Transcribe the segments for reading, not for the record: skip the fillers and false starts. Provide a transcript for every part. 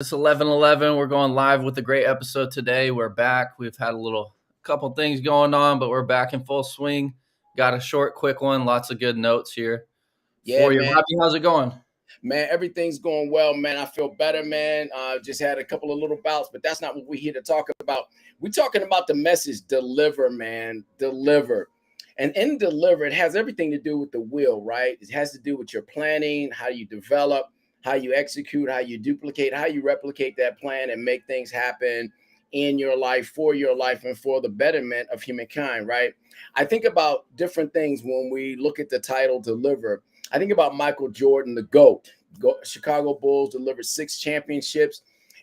It's 11:11. We're going live with a great episode today. We're back. We've had a couple things going on, but we're back in full swing. Got a short, quick one. Lots of good notes here Yeah, for you. man. Robbie, how's it going? Man, everything's going well, man. I feel better, man. Just had a couple of little bouts, but that's not what we're here to talk about. We're talking about the message deliver, man. Deliver. And in deliver, it has everything to do with the will, right? It has to do with your planning, how you develop, how you execute, how you duplicate, how you replicate that plan and make things happen in your life, and for the betterment of humankind, right? I think about different things when we look at the title deliver. I think about Michael Jordan, the GOAT. Chicago Bulls delivered 6 championships.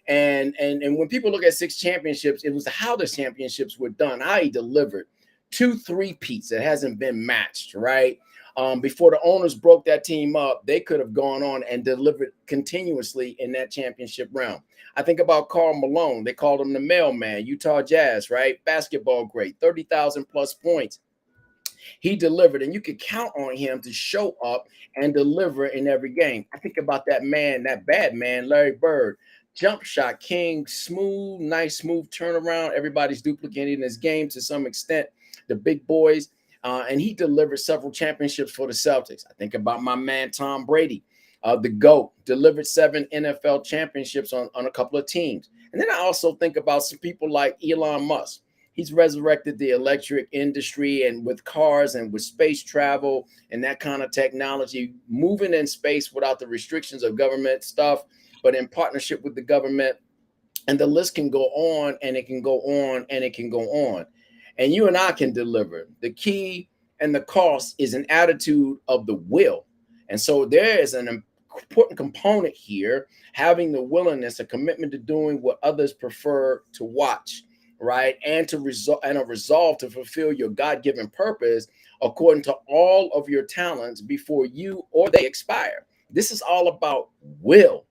And when people look at 6 championships, it was how the championships were done, how he delivered 2 3-peats that hasn't been matched, right? Before the owners broke that team up, they could have gone on and delivered continuously in that championship round. I think about Karl Malone. They called him the mailman, Utah Jazz, right? Basketball great, 30,000 plus points. He delivered, and you could count on him to show up and deliver in every game. I think about that man, that bad man, Larry Bird. Jump shot king, smooth, nice, smooth turnaround. Everybody's duplicating his game to some extent. The big boys, and he delivered several championships for the Celtics. I think about my man Tom Brady, the GOAT, delivered 7 NFL championships on a couple of teams. And then I also think about some people like Elon Musk. He's resurrected the electric industry, and with cars and with space travel and that kind of technology, moving in space without the restrictions of government stuff, but in partnership with the government. And the list can go on and it can go on and it can go on. And you and I can deliver. The key and the cost is an attitude of the will. And so there is an important component here, having the willingness, a commitment to doing what others prefer to watch, right? And to a resolve to fulfill your God-given purpose according to all of your talents before you or they expire. This is all about will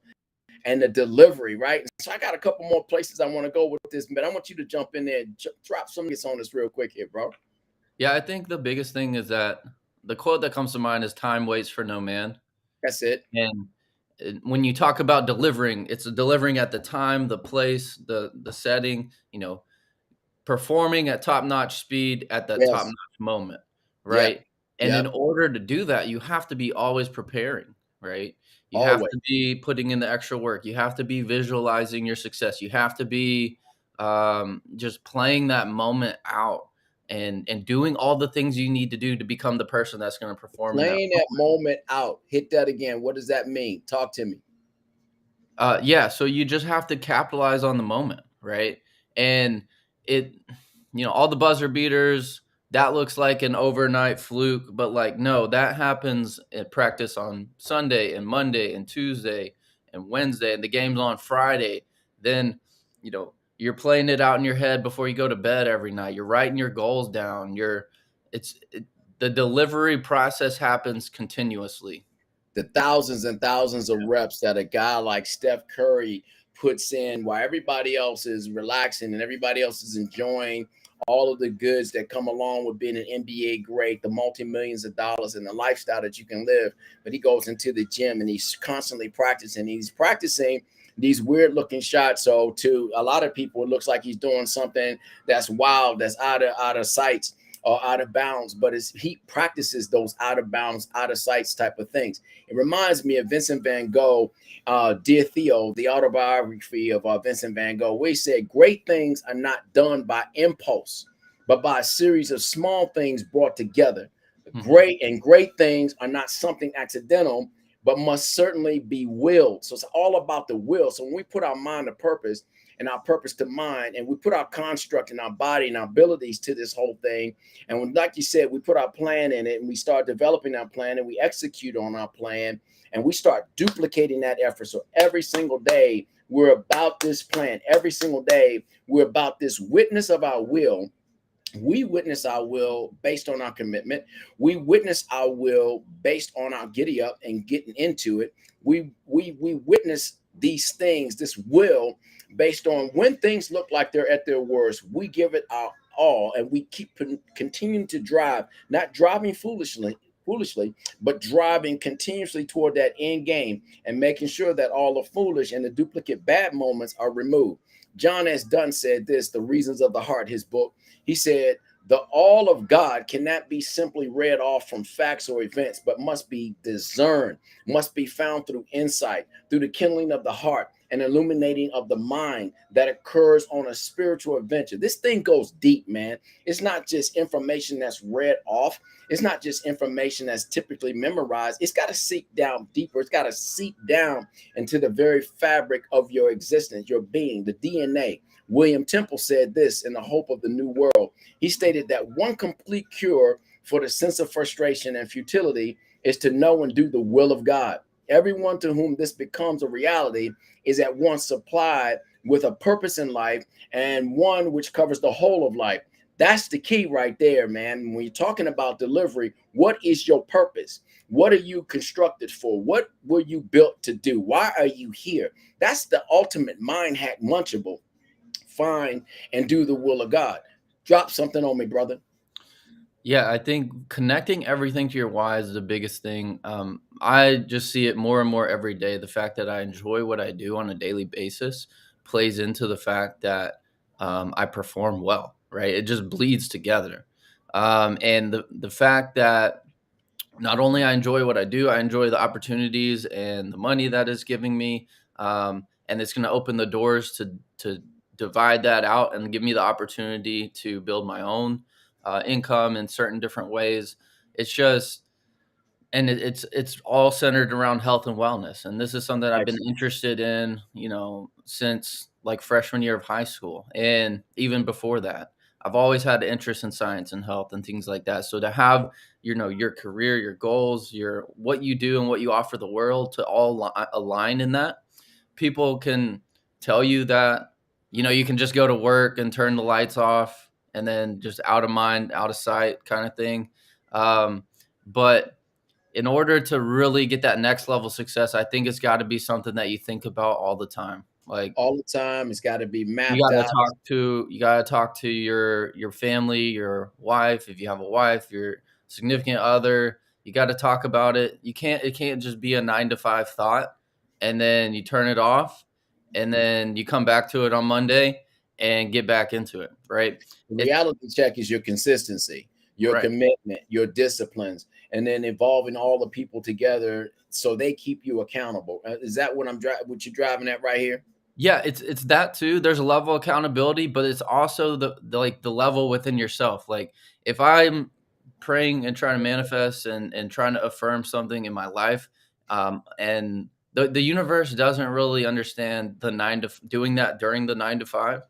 and the delivery, right? So I got a couple more places I want to go with this, but I want you to jump in there and drop some hits on this real quick here, bro. Yeah, I think the biggest thing is that the quote that comes to mind is "Time waits for no man." That's it. And when you talk about delivering, it's delivering at the time, the place, the setting. Performing at top-notch speed at that Yes. top-notch moment, Yep. right? And in Yep. order to do that, you have to be always preparing, right? You have Always. to be putting in the extra work. You have to be visualizing your success. You have to be just playing that moment out and doing all the things you need to do to become the person that's going to perform in that Playing that moment. moment out. Hit that again. What does that mean? Talk to me. Yeah, so you just have to capitalize on the moment, right? And it, all the buzzer beaters, that looks like an overnight fluke, but like, no, that happens at practice on Sunday and Monday and Tuesday and Wednesday, and the game's on Friday. Then, you're playing it out in your head before you go to bed every night. You're writing your goals down. The delivery process happens continuously. The thousands and thousands of reps that a guy like Steph Curry puts in while everybody else is relaxing and everybody else is enjoying all of the goods that come along with being an NBA great, the multi-millions of dollars and the lifestyle that you can live. But he goes into the gym and he's constantly practicing. He's practicing these weird looking shots. So to a lot of people, it looks like he's doing something that's wild, that's out of sight or out of bounds, but he practices those out of bounds, out of sights type of things. It reminds me of Vincent van Gogh, Dear Theo, the autobiography of Vincent van Gogh, where he said, great things are not done by impulse, but by a series of small things brought together. Great things are not something accidental, but must certainly be willed. So it's all about the will. So when we put our mind to purpose and our purpose to mind, and we put our construct and our body and our abilities to this whole thing, and when, like you said, we put our plan in it and we start developing our plan and we execute on our plan and we start duplicating that effort. So every single day, we're about this plan. Every single day, we're about this witness of our will. We witness our will based on our commitment. We witness our will based on our giddy up and getting into it. We witness these things, this will, based on when things look like they're at their worst. We give it our all, and we keep continuing to drive, not driving foolishly, foolishly, but driving continuously toward that end game and making sure that all the foolish and the duplicate bad moments are removed. John S. Dunn said this, The Reasons of the Heart, his book. He said, the all of God cannot be simply read off from facts or events, but must be discerned, must be found through insight, through the kindling of the heart and illuminating of the mind that occurs on a spiritual adventure. This thing goes deep, man. It's not just information that's read off. It's not just information that's typically memorized. It's got to seep down deeper. It's got to seep down into the very fabric of your existence, your being, the DNA. William Temple said this in The Hope of the New World. He stated that one complete cure for the sense of frustration and futility is to know and do the will of God. Everyone to whom this becomes a reality is at once supplied with a purpose in life and one which covers the whole of life. That's the key right there, man. When you're talking about delivery, what is your purpose? What are you constructed for? What were you built to do? Why are you here? That's the ultimate mind hack lunchable. Find and do the will of God. Drop something on me, brother. Yeah, I think connecting everything to your why is the biggest thing. I just see it more and more every day. The fact that I enjoy what I do on a daily basis plays into the fact that I perform well, right? It just bleeds together. And the fact that not only I enjoy what I do, I enjoy the opportunities and the money that is giving me. And it's going to open the doors to divide that out and give me the opportunity to build my own income in certain different ways. It's just, and it's all centered around health and wellness. And this is something I've been interested in, since like freshman year of high school. And even before that, I've always had an interest in science and health and things like that. So to have, your career, your goals, what you do and what you offer the world to all align in that, people can tell you that, you can just go to work and turn the lights off and then just out of mind, out of sight kind of thing. But in order to really get that next level success, I think it's got to be something that you think about all the time. Like all the time, it's got to be mapped you out. gotta talk to your family, your wife, if you have a wife, your significant other. You got to talk about it. It can't just be a 9 to 5 thought and then you turn it off and then you come back to it on Monday and get back into it, right? The reality check is your consistency, your commitment, your disciplines, and then involving all the people together so they keep you accountable. Is that what what you're driving at right here? Yeah, it's that too. There's a level of accountability, but it's also the level within yourself. Like if I'm praying and trying to manifest and trying to affirm something in my life, and the universe doesn't really understand doing that during the 9 to 5,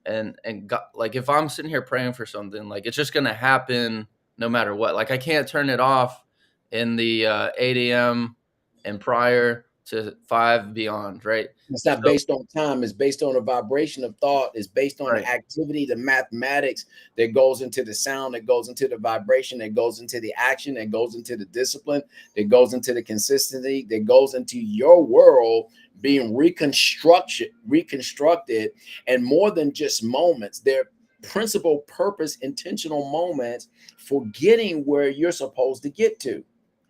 and God, like if I'm sitting here praying for something, like it's just gonna happen no matter what. Like I can't turn it off in the 8 a.m. and prior to 5 beyond, right? It's not based on time. It's based on a vibration of thought. It's based on the activity, the mathematics that goes into the sound, that goes into the vibration, that goes into the action, that goes into the discipline, that goes into the consistency, that goes into your world being reconstructed, and more than just moments. They're principal purpose, intentional moments for getting where you're supposed to get to,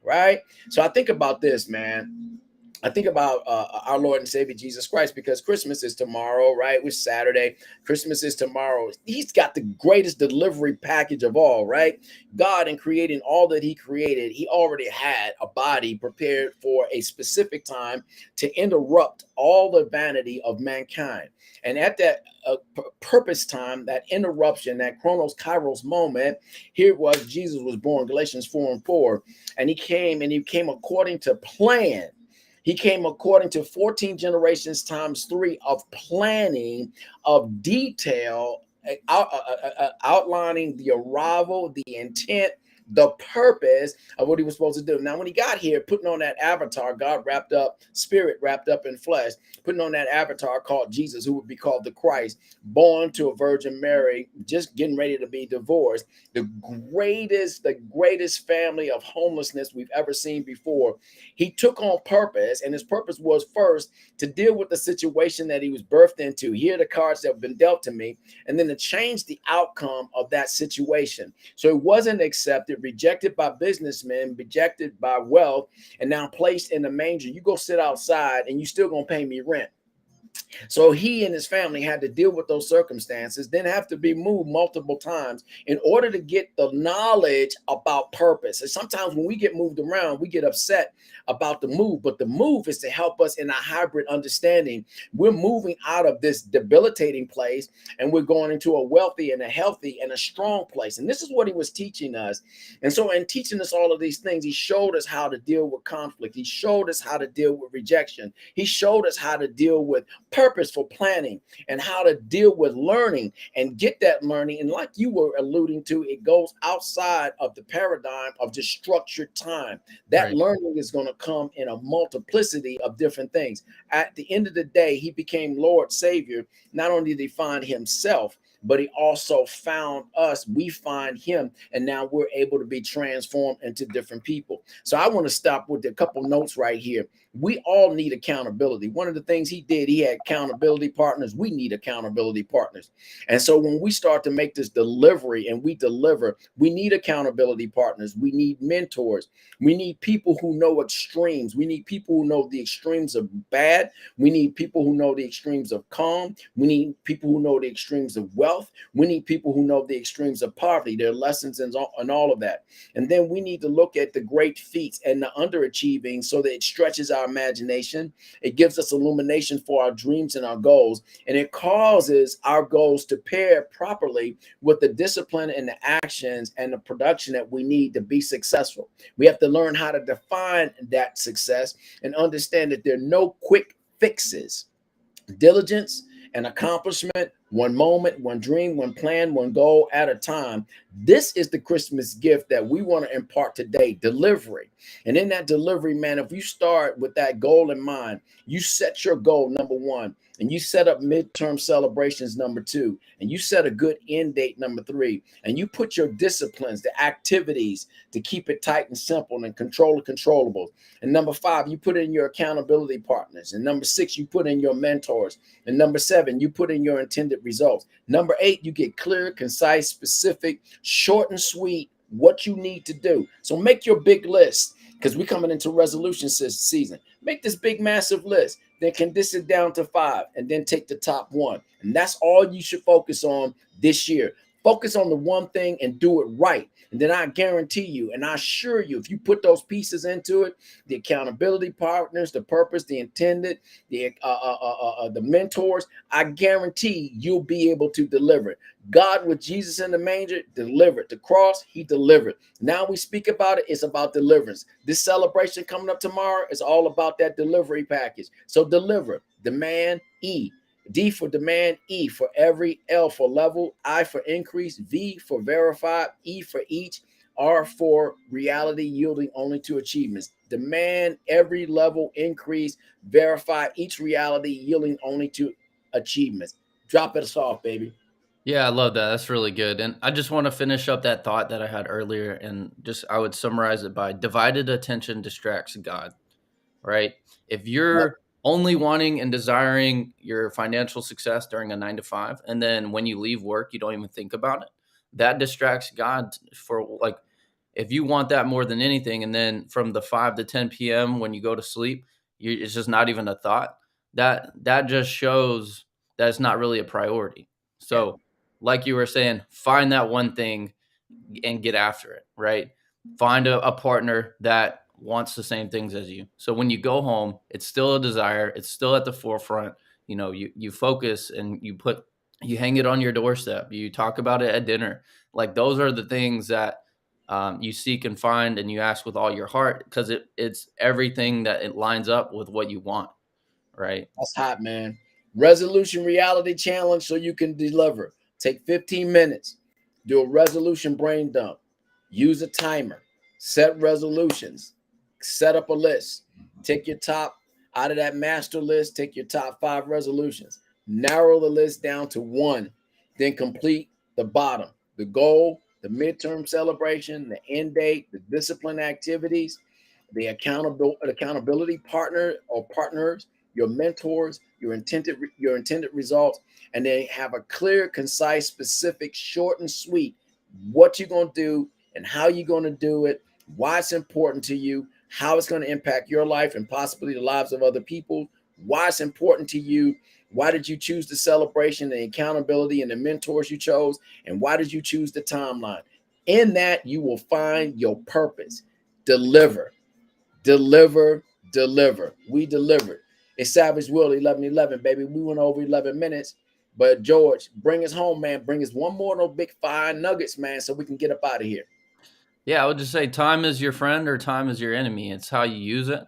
right? So I think about this, man. I think about our Lord and Savior Jesus Christ, because Christmas is tomorrow, right? We're Saturday. Christmas is tomorrow. He's got the greatest delivery package of all, right? God, in creating all that he created, he already had a body prepared for a specific time to interrupt all the vanity of mankind. And at that purpose time, that interruption, that chronos kairos moment, here it was, Jesus was born, Galatians 4:4. And he came according to plan. He came according to 14 generations times 3 of planning, of detail, outlining the arrival, the intent, the purpose of what he was supposed to do. Now, when he got here, putting on that avatar, God wrapped up, spirit wrapped up in flesh, putting on that avatar called Jesus, who would be called the Christ, born to a Virgin Mary, just getting ready to be divorced, the greatest family of homelessness we've ever seen before. He took on purpose, and his purpose was first to deal with the situation that he was birthed into. Here are the cards that have been dealt to me, and then to change the outcome of that situation. So it wasn't accepted, persecuted, rejected by businessmen, rejected by wealth, and now placed in a manger. You go sit outside and you still gonna pay me rent. So he and his family had to deal with those circumstances, then have to be moved multiple times in order to get the knowledge about purpose. And sometimes when we get moved around, we get upset about the move, but the move is to help us in a hybrid understanding. We're moving out of this debilitating place and we're going into a wealthy and a healthy and a strong place. And this is what he was teaching us. And so in teaching us all of these things, he showed us how to deal with conflict. He showed us how to deal with rejection. He showed us how to deal with purposeful planning and how to deal with learning and get that learning. And like you were alluding to, it goes outside of the paradigm of just structured time. That Right. learning is going to come in a multiplicity of different things. At the end of the day, he became Lord Savior. Not only did he find himself, but he also found us. We find him, and now we're able to be transformed into different people. So I want to stop with a couple notes right here. We all need accountability. One of the things he did, he had accountability partners. We need accountability partners. And so when we start to make this delivery and we deliver, we need accountability partners. We need mentors. We need people who know extremes. We need people who know the extremes of bad. We need people who know the extremes of calm. We need people who know the extremes of wealth. We need people who know the extremes of poverty, their lessons and all of that. And then we need to look at the great feats and the underachieving so that it stretches our imagination. It gives us illumination for our dreams and our goals. And it causes our goals to pair properly with the discipline and the actions and the production that we need to be successful. We have to learn how to define that success and understand that there are no quick fixes. Diligence and accomplishment, one moment, one dream, one plan, one goal at a time. This is the Christmas gift that we want to impart today, delivery. And in that delivery, man, if you start with that goal in mind, you set your goal, number one, and you set up midterm celebrations, number two, and you set a good end date, number three, and you put your disciplines, the activities to keep it tight and simple and control the controllables. And number five, you put in your accountability partners. And number six, you put in your mentors. And number seven, you put in your intended results. Number eight, you get clear, concise, specific, short and sweet, what you need to do. So make your big list because we're coming into resolution season. Make this big, massive list. Then condense it down to five and then take the top one. And that's all you should focus on this year. Focus on the one thing and do it right. And then I guarantee you, and I assure you, if you put those pieces into it, the accountability partners, the purpose, the intended, the mentors, I guarantee you'll be able to deliver it. God with Jesus in the manger delivered. The cross, he delivered. Now we speak about it, it's about deliverance. This celebration coming up tomorrow is all about that delivery package. So deliver, demand, E. D for demand, E for every, L for level, I for increase, V for verified, E for each, R for reality yielding only to achievements. Demand every level increase, verify each reality yielding only to achievements. Drop it off, baby. Yeah, I love that. That's really good. And I just want to finish up that thought that I had earlier and just I would summarize it by divided attention distracts God, right? If Yep. you're only wanting and desiring your financial success during a 9 to 5, and then when you leave work, you don't even think about it, that distracts God for like, if you want that more than anything, and then from the 5 to 10 p.m. when you go to sleep, it's just not even a thought. That just shows that it's not really a priority. Yeah. So, like you were saying, find that one thing and get after it, right? Find a partner that wants the same things as you. So when you go home, it's still a desire, it's still at the forefront. You focus and you hang it on your doorstep. You talk about it at dinner. Like those are the things that you seek and find, and you ask with all your heart because it's everything that it lines up with what you want, right? That's hot, man. Resolution reality challenge so you can deliver. Take 15 minutes. Do a resolution brain dump. Use a timer. Set resolutions. Set up a list. Take your top out of that master list. Take your top 5 resolutions. Narrow the list down to one. Then complete the bottom. The goal, the midterm celebration, the end date, the discipline activities, the accountability partner or partners, your mentors, your intended results, and they have a clear, concise, specific, short and sweet what you're going to do and how you're going to do it, why it's important to you, how it's going to impact your life and possibly the lives of other people, why it's important to you. Why did you choose the celebration, the accountability, and the mentors you chose? And why did you choose the timeline? In that, you will find your purpose. Deliver, deliver, deliver. We delivered. It's Savage Will 1111, baby. We went over 11 minutes. But George, bring us home, man. Bring us one more of those big fire nuggets, man, so we can get up out of here. Yeah, I would just say time is your friend or time is your enemy. It's how you use it.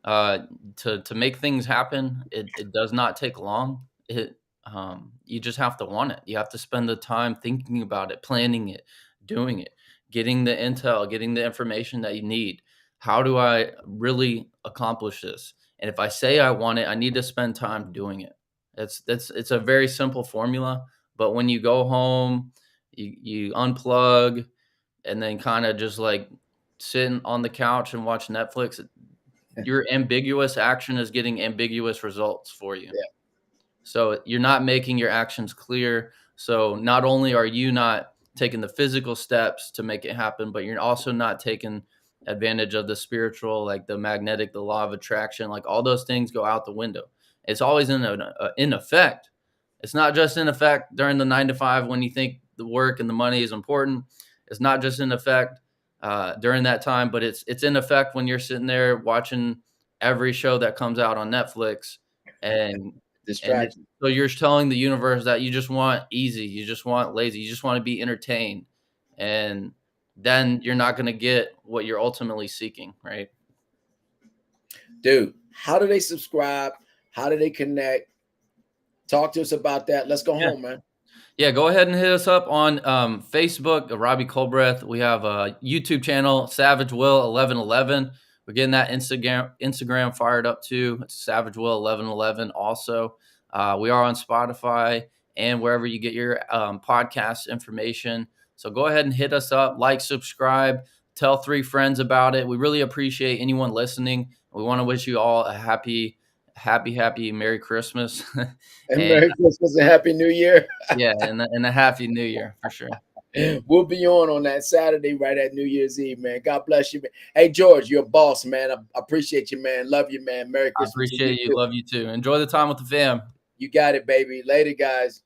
To make things happen, it does not take long. You just have to want it. You have to spend the time thinking about it, planning it, doing it, getting the intel, getting the information that you need. How do I really accomplish this? And if I say I want it, I need to spend time doing it. It's a very simple formula, but when you go home, you unplug and then kind of just like sitting on the couch and watch Netflix, your ambiguous action is getting ambiguous results for you. Yeah. So you're not making your actions clear. So not only are you not taking the physical steps to make it happen, but you're also not taking advantage of the spiritual, like the magnetic, the law of attraction, like all those things go out the window. It's always in effect. It's not just in effect during the 9 to 5 when you think the work and the money is important. It's not just in effect during that time, but it's in effect when you're sitting there watching every show that comes out on Netflix, and Distraction. so you're telling the universe that you just want easy, you just want lazy, you just want to be entertained, and then you're not going to get what you're ultimately seeking, right? Dude, how do they subscribe? How do they connect? Talk to us about that. Let's go home, man. Yeah, go ahead and hit us up on Facebook, Robbie Colbreth. We have a YouTube channel, Savage Will 1111. We're getting that Instagram fired up too. It's Savage Will 1111. Also, we are on Spotify and wherever you get your podcast information. So go ahead and hit us up, like, subscribe, tell 3 friends about it. We really appreciate anyone listening. We want to wish you all a happy Merry Christmas. And Merry Christmas and Happy New Year. Yeah, and a Happy New Year for sure. We'll be on that Saturday right at New Year's Eve, man. God bless you, man. Hey, George, you're a boss, man. I appreciate you, man. Love you, man. Merry Christmas. I appreciate you. Love you too. Enjoy the time with the fam. You got it, baby. Later, guys.